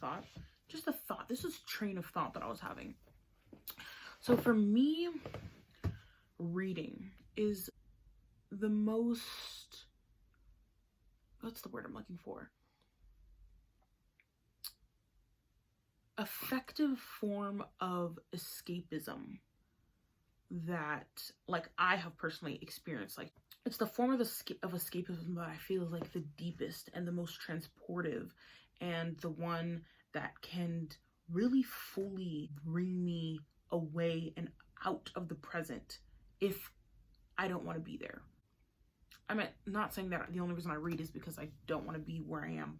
thought. Just a thought. This is a train of thought that I was having. So for me, reading is the most, what's the word I'm looking for? Effective form of escapism that, like, I have personally experienced. Like, it's the form of escapism that I feel is like the deepest and the most transportive, and the one that can really fully bring me away and out of the present if I don't want to be there. I'm not saying that the only reason I read is because I don't want to be where I am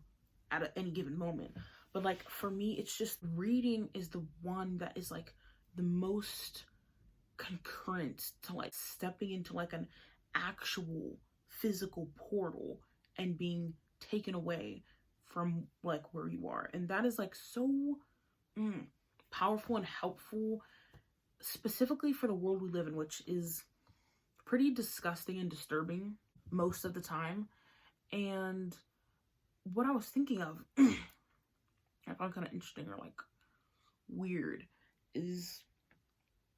at any given moment, but like for me, it's just reading is the one that is like the most concurrent to like stepping into like an actual physical portal and being taken away from like where you are. And that is like so powerful and helpful, specifically for the world we live in, which is pretty disgusting and disturbing most of the time. And what I was thinking of, I found kind of interesting or like weird, is,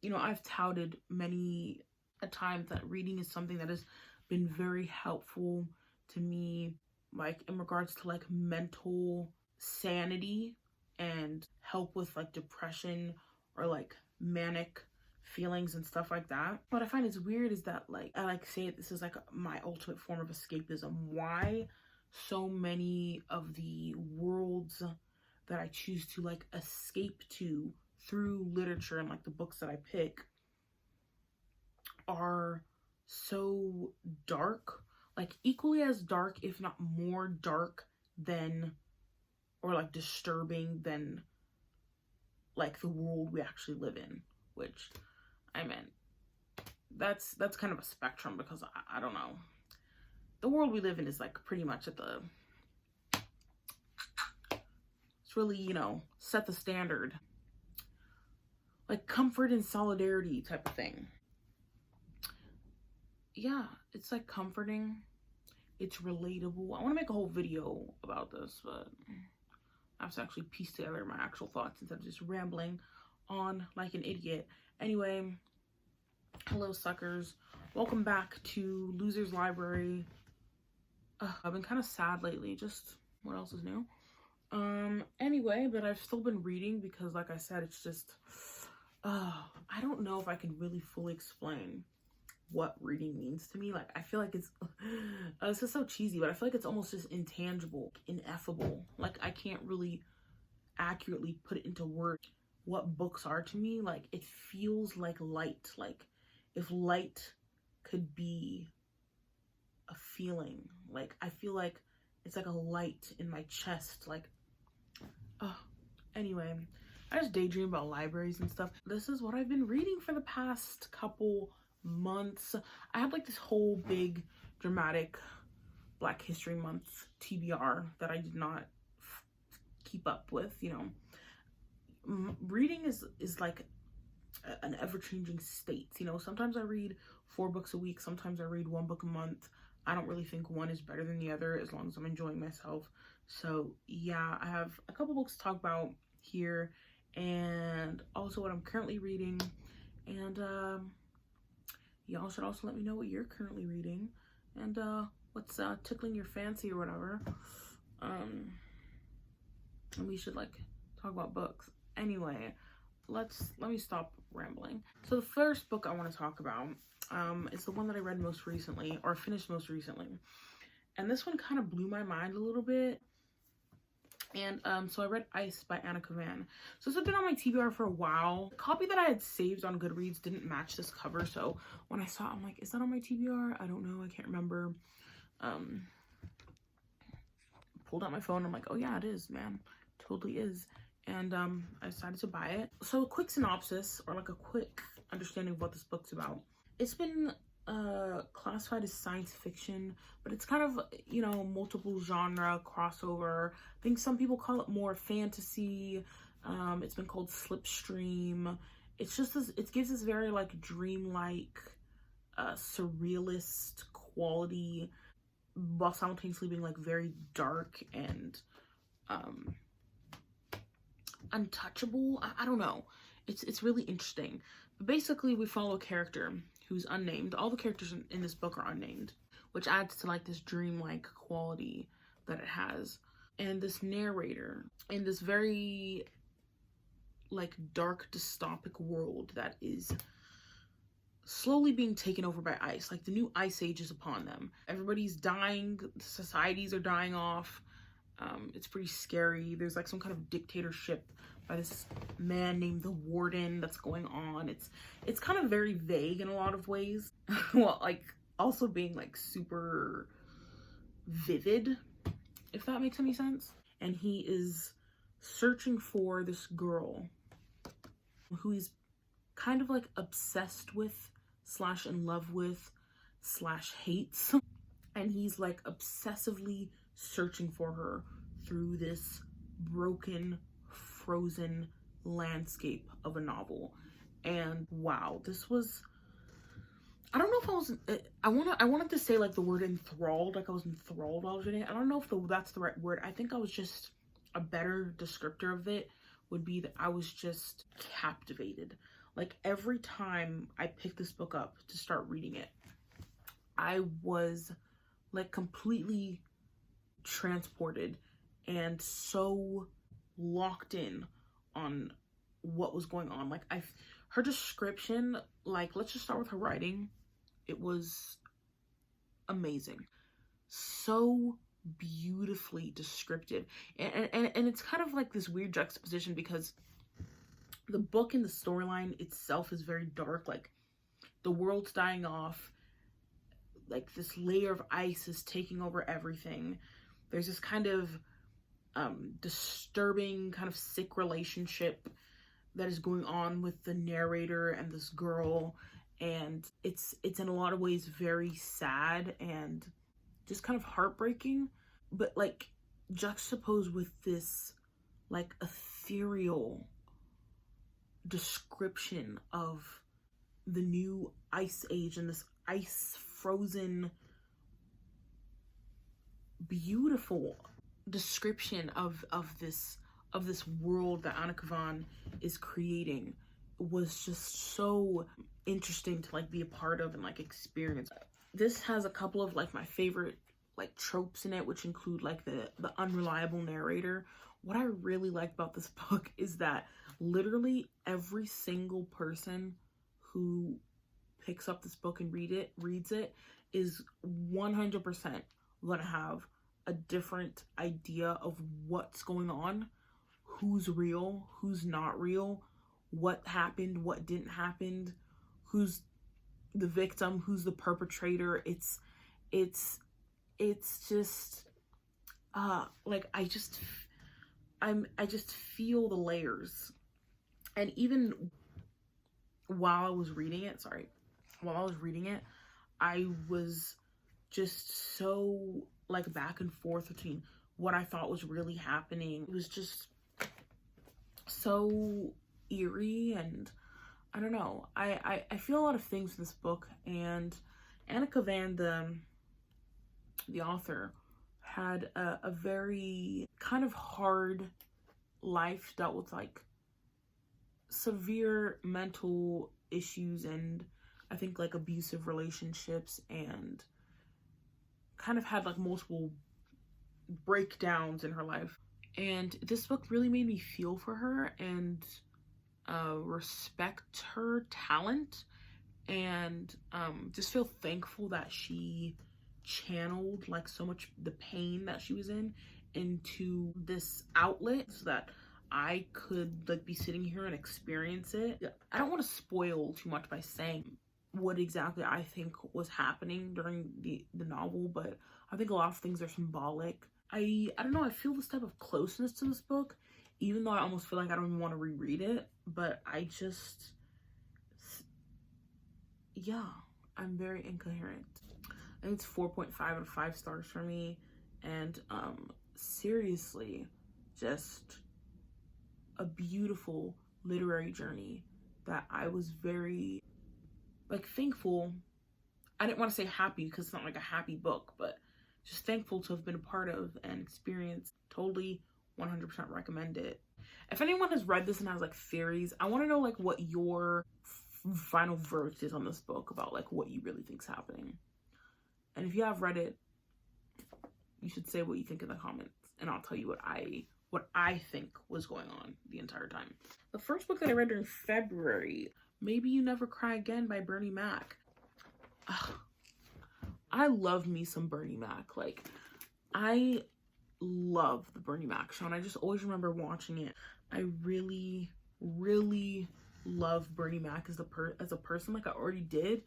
you know, I've touted many a time that reading is something that has been very helpful to me, like in regards to like mental sanity and help with like depression or like manic feelings and stuff like that. What I find is weird is that, like, I like say this is like my ultimate form of escapism. Why so many of the worlds that I choose to like escape to through literature and like the books that I pick are so dark, like equally as dark, if not more dark than, or like disturbing than like the world we actually live in, which I mean, that's kind of a spectrum, because I don't know. The world we live in is like pretty much at the, it's really, you know, set the standard. Like comfort and solidarity type of thing. Yeah, it's like comforting. It's relatable. I want to make a whole video about this, but I have to actually piece together my actual thoughts instead of just rambling on like an idiot. Anyway, hello suckers. Welcome back to Loser's Library. I've been kind of sad lately. Just what else is new? Anyway, but I've still been reading because, like I said, it's just, I don't know if I can really fully explain what reading means to me. Like, I feel like it's, this is so cheesy, but I feel like it's almost just intangible, ineffable. Like, I can't really accurately put it into words what books are to me. Like, it feels like light. Like, if light could be a feeling, like, I feel like it's like a light in my chest. Like, anyway, I just daydream about libraries and stuff. This is what I've been reading for the past couple months. I had like this whole big dramatic Black History Month TBR that I did not keep up with, you know. Reading is like an ever-changing state, you know. Sometimes I read 4 books a week, sometimes I read 1 book a month. I don't really think one is better than the other as long as I'm enjoying myself. So yeah, I have a couple books to talk about here, and also what I'm currently reading. And y'all should also let me know what you're currently reading and what's tickling your fancy or whatever. And we should like talk about books. Anyway, let me stop rambling. So the first book I want to talk about is the one that I read most recently, or finished most recently, and this one kind of blew my mind a little bit. And so I read Ice by Anna Kavan. So this has been on my TBR for a while. The copy that I had saved on Goodreads didn't match this cover, so when I saw it, I'm like, is that on my TBR? I don't know, I can't remember. Pulled out my phone, I'm like, oh yeah, it is, man, totally is. And I decided to buy it. So a quick synopsis, or like a quick understanding of what this book's about. It's been classified as science fiction, but it's kind of, you know, multiple genre crossover. I think some people call it more fantasy. It's been called slipstream. It's just this, it gives this very like dreamlike, surrealist quality, while simultaneously being like very dark and untouchable. I don't know. It's really interesting. But basically, we follow a character who's unnamed. All the characters in this book are unnamed, which adds to like this dreamlike quality that it has. And this narrator in this very like dark dystopic world that is slowly being taken over by ice. Like the new ice age is upon them. Everybody's dying. Societies are dying off. It's pretty scary. There's like some kind of dictatorship by this man named the Warden that's going on. It's kind of very vague in a lot of ways. Well, like also being like super vivid, if that makes any sense. And he is searching for this girl who he's kind of like obsessed with / in love with / hates. And he's like obsessively searching for her through this broken, frozen landscape of a novel. And wow, this was, I don't know if I was, I wanted to say like the word enthralled, like I was enthralled while I was reading it. I don't know if that's the right word. I think I was just, a better descriptor of it would be that I was just captivated. Like every time I picked this book up to start reading it, I was like completely transported and so locked in on what was going on. Like her description, like let's just start with her writing. It was amazing. So beautifully descriptive. And it's kind of like this weird juxtaposition because the book and the storyline itself is very dark. Like the world's dying off. Like this layer of ice is taking over everything. There's this kind of disturbing, kind of sick relationship that is going on with the narrator and this girl. And it's in a lot of ways very sad and just kind of heartbreaking, but like juxtaposed with this like ethereal description of the new ice age and this ice frozen beautiful description of this world that Anna Kavan is creating was just so interesting to like be a part of and like experience. This has a couple of like my favorite like tropes in it, which include like the unreliable narrator. What I really like about this book is that literally every single person who picks up this book and reads it is 100% gonna have a different idea of what's going on, who's real, who's not real, what happened, what didn't happen, who's the victim, who's the perpetrator. It's just like I just feel the layers. And even while I was reading it, I was just so like back and forth between what I thought was really happening. It was just so eerie, and I don't know. I feel a lot of things in this book, and Anna Kavan, the author, had a very kind of hard life, dealt with like severe mental issues and I think like abusive relationships, and kind of had like multiple breakdowns in her life. And this book really made me feel for her and respect her talent, and just feel thankful that she channeled like so much the pain that she was in into this outlet so that I could like be sitting here and experience it. I don't want to spoil too much by saying what exactly I think was happening during the novel, but I think a lot of things are symbolic. I don't know, I feel this type of closeness to this book, even though I almost feel like I don't even want to reread it, but yeah, I'm very incoherent. I think it's 4.5 out of 5 stars for me, and seriously, just a beautiful literary journey that I was very like thankful. I didn't want to say happy because it's not like a happy book, but just thankful to have been a part of and experienced. Totally 100% recommend it. If anyone has read this and has like theories, I want to know like what your final verdict is on this book, about like what you really think's happening. And if you have read it, you should say what you think in the comments, and I'll tell you what I think was going on the entire time. The first book that I read during February, Maybe You Never Cry Again by Bernie Mac. Ugh. I love me some Bernie Mac. Like, I love the Bernie Mac show, and I just always remember watching it. I really, really love Bernie Mac as a person, like I already did,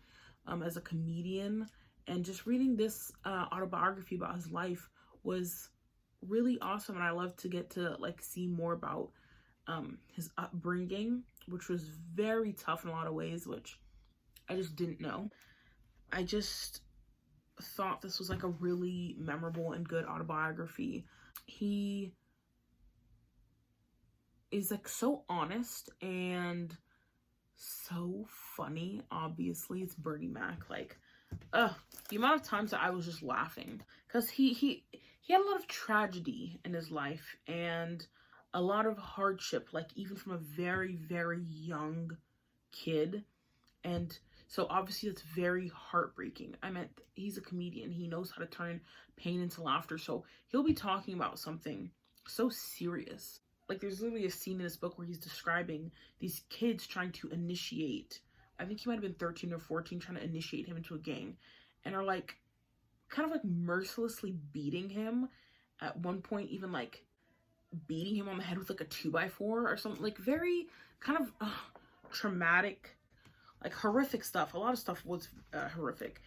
as a comedian. And just reading this autobiography about his life was really awesome, and I love to get to like see more about his upbringing, which was very tough in a lot of ways, which I just didn't know. I just thought this was like a really memorable and good autobiography. He is like so honest and so funny. Obviously, it's Bernie Mac. Like, the amount of times that I was just laughing, because he had a lot of tragedy in his life and a lot of hardship, like even from a very, very young kid. And so obviously that's very heartbreaking. I meant, he's a comedian. He knows how to turn pain into laughter. So he'll be talking about something so serious. Like, there's literally a scene in this book where he's describing these kids trying to initiate, I think he might have been 13 or 14, trying to initiate him into a gang, and are like kind of like mercilessly beating him. At one point, even like beating him on the head with like a 2x4 or something. Like, very kind of traumatic, like horrific stuff. A lot of stuff was horrific.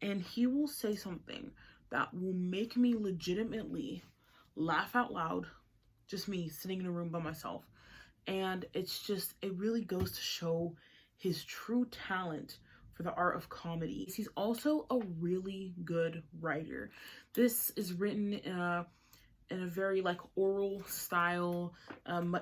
And he will say something that will make me legitimately laugh out loud. Just me sitting in a room by myself. And it's just, it really goes to show his true talent for the art of comedy. He's also a really good writer. This is written in a very like oral style,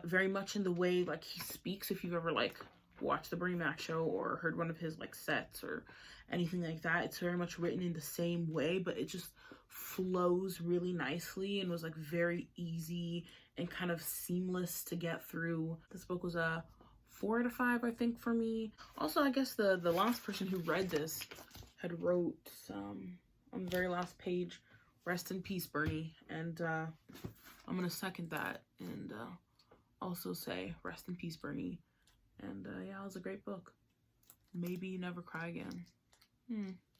very much in the way like he speaks. If you've ever like watched the Bernie Mac show or heard one of his like sets or anything like that, it's very much written in the same way, but it just flows really nicely and was like very easy and kind of seamless to get through. This book was a 4 out of 5, I think, for me. Also, I guess the last person who read this had wrote on the very last page, "Rest in peace, Bernie." And I'm gonna second that and also say rest in peace, Bernie. And yeah, it was a great book. Maybe You Never Cry Again.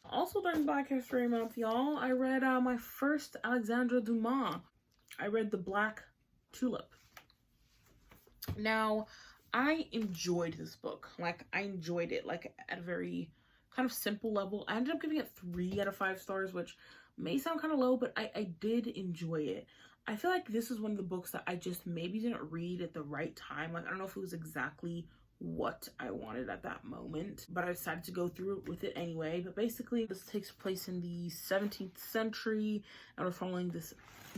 Also during Black History Month, y'all, I read my first Alexandre Dumas. I read The Black Tulip. Now, I enjoyed this book. Like, I enjoyed it, like, at a very kind of simple level. I ended up giving it 3 out of 5 stars, which may sound kind of low, but I did enjoy it. I feel like this is one of the books that I just maybe didn't read at the right time. Like, I don't know if it was exactly what I wanted at that moment, but I decided to go through it with it anyway. But basically, this takes place in the 17th century, and we're following this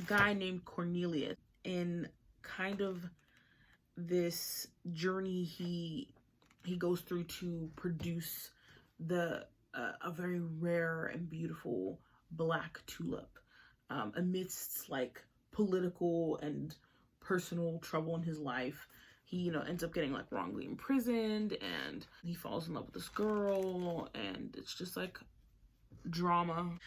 guy named Cornelius in kind of this journey he goes through to produce a very rare and beautiful black tulip amidst like political and personal trouble in his life. He, you know, ends up getting like wrongly imprisoned, and he falls in love with this girl, and it's just like drama.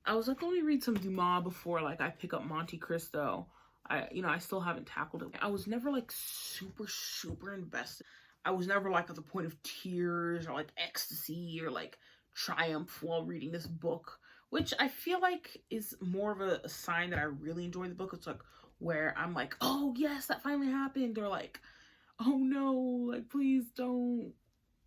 I was like, let me read some Dumas before like I pick up Monte Cristo. I still haven't tackled it. I was never like super invested. I was never like at the point of tears or like ecstasy or like triumph while reading this book, which I feel like is more of a sign that I really enjoy the book. It's like where I'm like, oh yes, that finally happened, or like, oh no, like please don't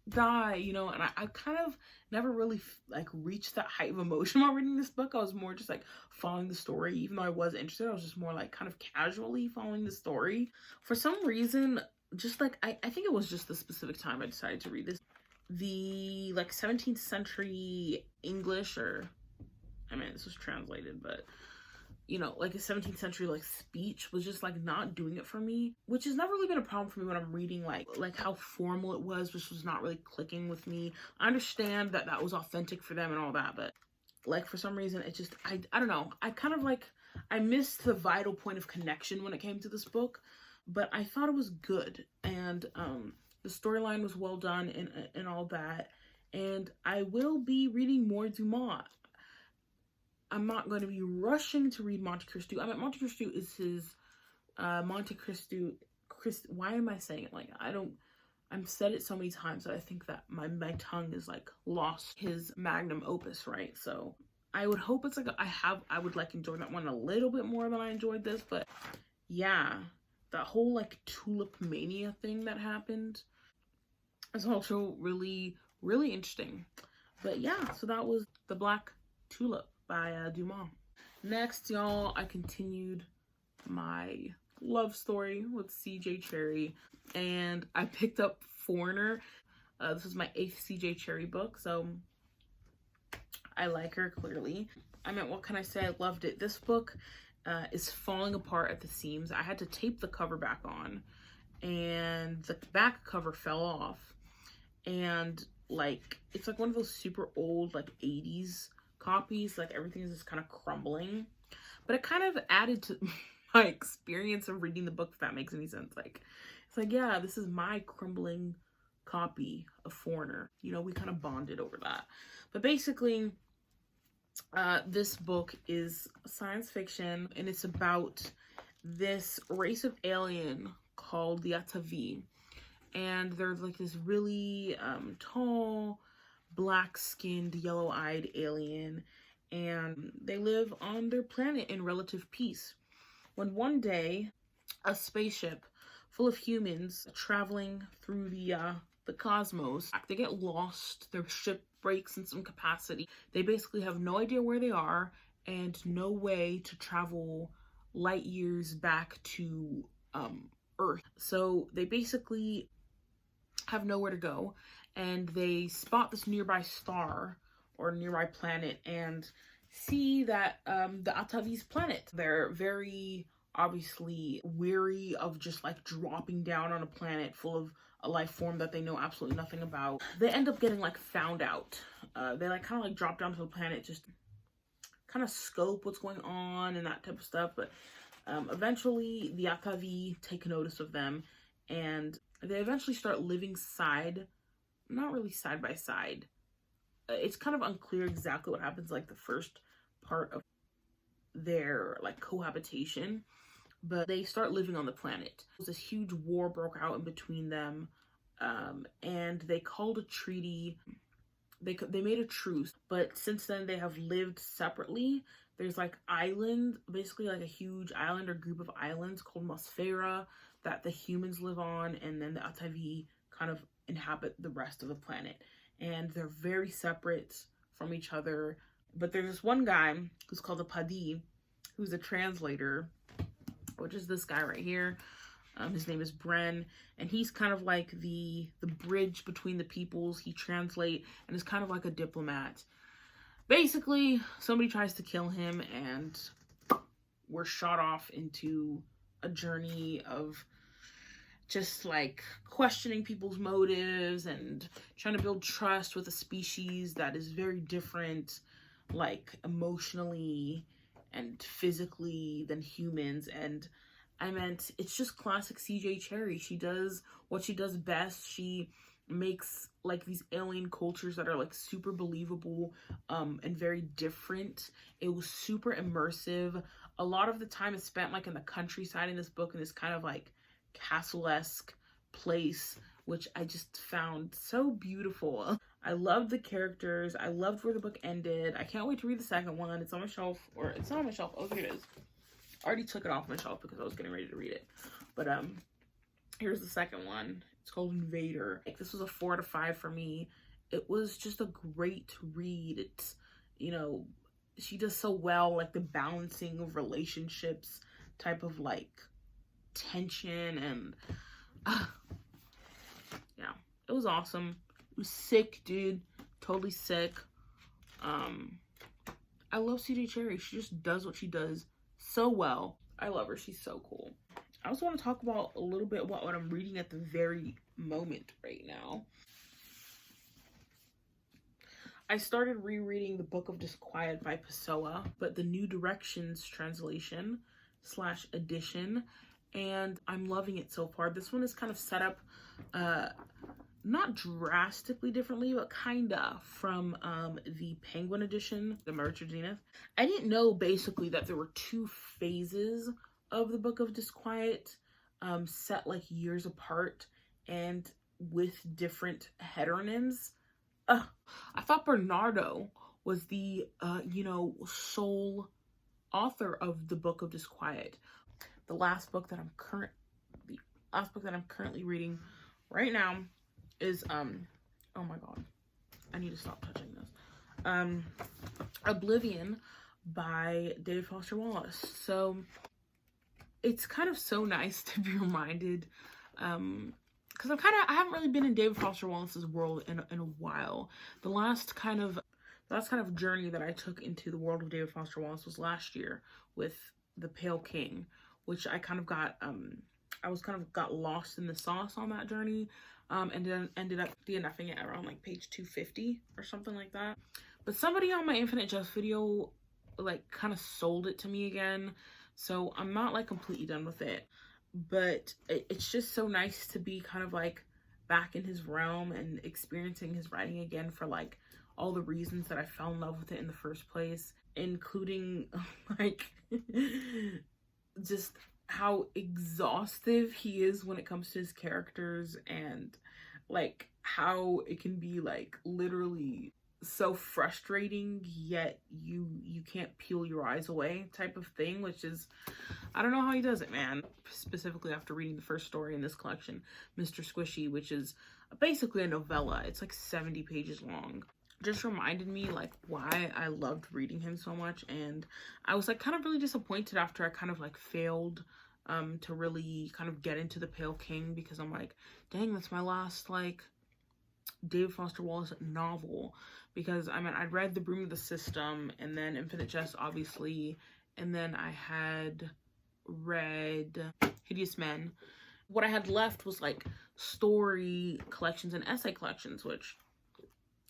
die, you know. And I kind of never really like reached that height of emotion while reading this book. I was more just like following the story. Even though I was interested, I was just more like kind of casually following the story. For some reason, just like I think it was just the specific time I decided to read this. The like 17th century English, or I mean this was translated, but you know, like a 17th century like speech was just like not doing it for me, which has never really been a problem for me when I'm reading like how formal it was, which was not really clicking with me. I understand that that was authentic for them and all that, but like for some reason it just, I don't know, I kind of like, I missed the vital point of connection when it came to this book. but I thought it was good, and the storyline was well done and all that. And I will be reading more Dumas. I'm not going to be rushing to read Monte Cristo. I mean, Monte Cristo is his Monte Cristo. Why am I saying it like I don't? I've said it so many times that I think that my tongue is like lost his magnum opus, right? So I would hope it's like I would like enjoy that one a little bit more than I enjoyed this, but yeah, that whole like tulip mania thing that happened is also really, really interesting. But yeah, so that was The Black Tulip by Dumas. Next, y'all, I continued my love story with CJ Cherryh, and I picked up Foreigner. This is my 8th CJ Cherryh book, so I like her, clearly. I mean, what can I say? I loved it. This book is falling apart at the seams. I had to tape the cover back on, and the back cover fell off, and like it's like one of those super old like 80s copies, like everything is just kind of crumbling, but it kind of added to my experience of reading the book, if that makes any sense. Like it's like, yeah, this is my crumbling copy of Foreigner, you know, we kind of bonded over that. But basically this book is science fiction, and it's about this race of alien called the Atavi, and they're like this really tall, black-skinned, yellow-eyed alien, and they live on their planet in relative peace. When one day, a spaceship full of humans traveling through the cosmos, they get lost, their ship breaks in some capacity. They basically have no idea where they are and no way to travel light years back to Earth. So they basically have nowhere to go, and they spot this nearby star or nearby planet and see that the Atavi's planet. They're very obviously weary of just like dropping down on a planet full of a life form that they know absolutely nothing about. They end up getting like found out. They like kind of like drop down to the planet, just kind of scope what's going on and that type of stuff. But eventually the Atavi take notice of them, and they eventually start living not really side by side. It's kind of unclear exactly what happens like the first part of their like cohabitation, but they start living on the planet. This huge war broke out in between them, and they called a treaty. They made a truce, but since then they have lived separately. There's like island, basically like a huge island or group of islands called Mosfera that the humans live on, and then the Atavi kind of inhabit the rest of the planet. And they're very separate from each other. But there's this one guy who's called a Padi, who's a translator, which is this guy right here. His name is Bren, and he's kind of like the bridge between the peoples. He translates and is kind of like a diplomat. Basically, somebody tries to kill him, and we're shot off into a journey of just like questioning people's motives and trying to build trust with a species that is very different, like emotionally and physically, than humans. And I meant, it's just classic CJ Cherryh. She does what she does best. She makes like these alien cultures that are like super believable and very different. It was super immersive. A lot of the time is spent like in the countryside in this book, in this kind of like castle-esque place, which I just found so beautiful. I loved the characters. I loved where the book ended. I can't wait to read the second one. It's on my shelf, or it's not on my shelf. Oh, here it is. I already took it off my shelf because I was getting ready to read it. But here's the second one. It's called Invader. Like, this was a 4 out of 5 for me. It was just a great read. It's, you know, she does so well, like the balancing of relationships type of like tension, and yeah, it was awesome. It was sick, dude. Totally sick. I love CJ Cherryh. She just does what she does so well. I love her. She's so cool. I also want to talk about a little bit about what I'm reading at the very moment right now. I started rereading the Book of Disquiet by Pessoa, but the New Directions translation / edition and I'm loving it so far. This one is kind of set up not drastically differently, but kinda from the Penguin edition, the Merchant of Zenith. I didn't know basically that there were 2 phases of the Book of Disquiet, set like years apart and with different heteronyms. I thought Bernardo was the sole author of the Book of Disquiet. The last book that I'm currently reading right now is oh my god, I need to stop touching this. Oblivion by David Foster Wallace. So it's kind of so nice to be reminded, because I haven't really been in David Foster Wallace's world in a while. The last kind of journey that I took into the world of David Foster Wallace was last year with The Pale King, which I kind of got got lost in the sauce on that journey, and then ended up DNFing it around like page 250 or something like that. But somebody on my Infinite Jest video like kind of sold it to me again, so I'm not like completely done with it. But it's just so nice to be kind of like back in his realm and experiencing his writing again for like all the reasons that I fell in love with it in the first place, including like just how exhaustive he is when it comes to his characters, and like how it can be like literally so frustrating, yet you can't peel your eyes away type of thing, which is, I don't know how he does it, man. Specifically after reading the first story in this collection, Mr. Squishy, which is basically a novella. It's like 70 pages long. Just reminded me like why I loved reading him so much, and I was like kind of really disappointed after I kind of like failed to really kind of get into The Pale King, because I'm like, dang, that's my last like David Foster Wallace novel. Because I mean, I'd read The Broom of the System, and then Infinite Jest obviously, and then I had read Hideous Men. What I had left was like story collections and essay collections, which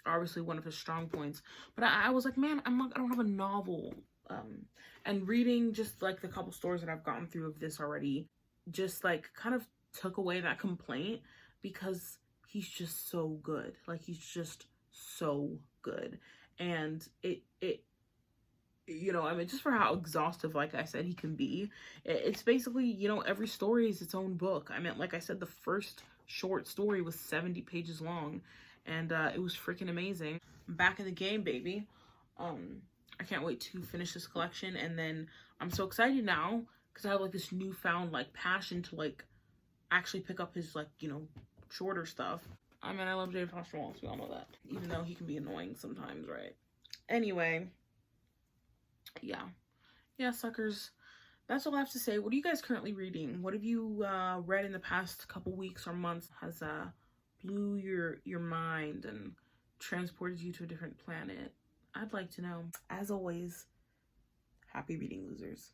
are obviously one of his strong points. But I was like, man, I don't have a novel. And reading just like the couple stories that I've gotten through of this already just like kind of took away that complaint, because he's just so good. Like, he's just so good. And it you know, I mean, just for how exhaustive, like I said, he can be, it's basically, you know, every story is its own book. I mean, like I said, the first short story was 70 pages long, and it was freaking amazing. I'm back in the game, baby. I can't wait to finish this collection, and then I'm so excited now because I have like this newfound like passion to like actually pick up his like, you know, shorter stuff. I mean, I love David Foster Wallace, we all know that, even though he can be annoying sometimes, right? Anyway, yeah, suckers, that's all I have to say. What are you guys currently reading? What have you read in the past couple weeks or months has blew your mind and transported you to a different planet? I'd like to know. As always, happy reading, losers.